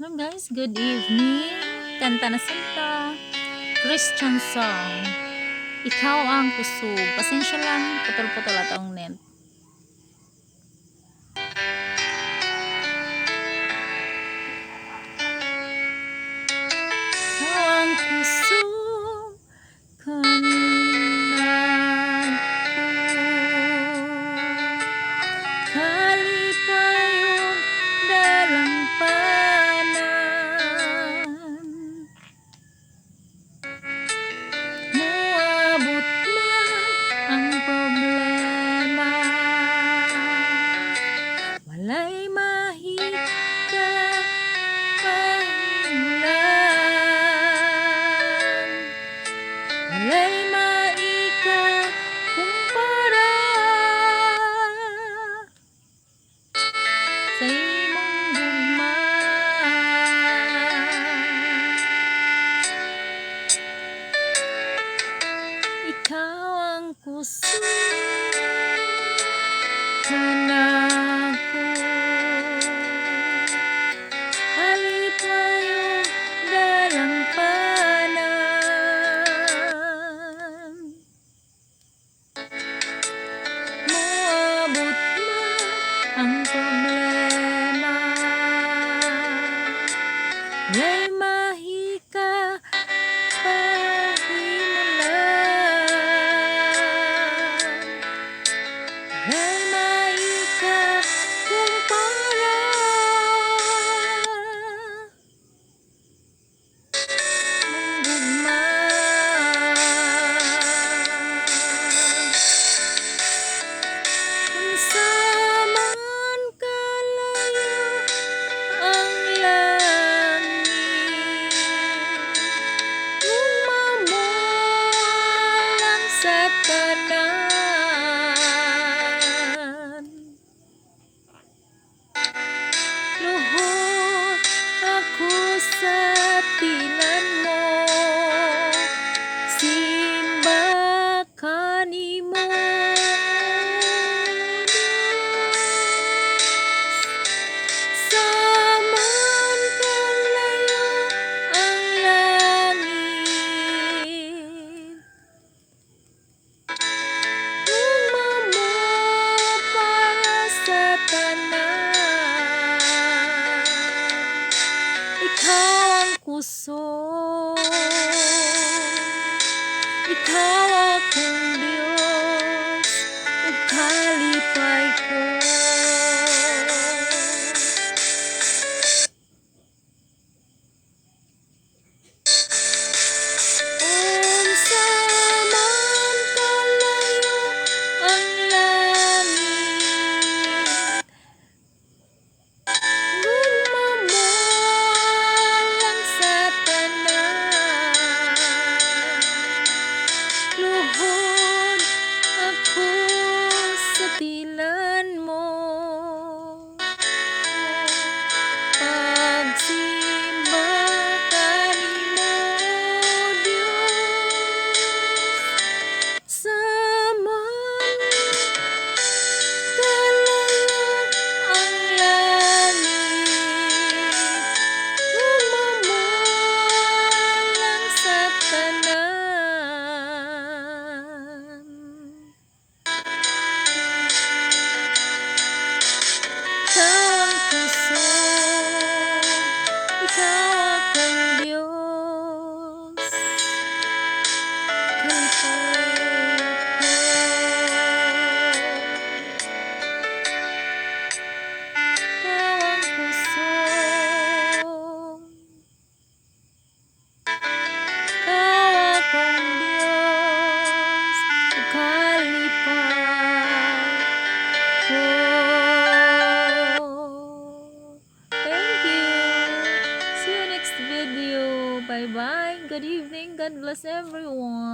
Hello guys, good evening. Kanta na santa. Christian song. Ikaw ang kusog. Pasensya lang, putol-putol atong net. Ikaw ang kusog kanan ko. Kalipayong dalampanan. Moabot man ang problema. Walay mahika pahimulan. Walay maika kumpara sa imong gugma. Ikaw ang kusog kanako. Kalipayong dalampanan. Moabot man ang problema. Walay mahika pahimulan. Walay maika kumpara mong gugma. Unsa man kalayo ang langit, gugma mo lang sa tanan. Luhod ako sa tinan mo, simba kanimo saman kalayo ang langit. Gugma mo para sa tanan. Ikaw ang kusog. Ikaw akong Diyos, ug kalipay ko. Unsa man kalayo ang langit, gugma mo lang sa tanan. Luhod ako sa tilan mo, pagsimba kanimo Dios. Saman kalayo ang langit, gugma mo lang sa tanan. Ikaw ang kusog, ikaw akong Diyos, kalipay ko. Ikaw ang kusog, ikaw akong Diyos, kalipay ko. Thank you. See you next video. Bye bye. Good evening. God bless everyone.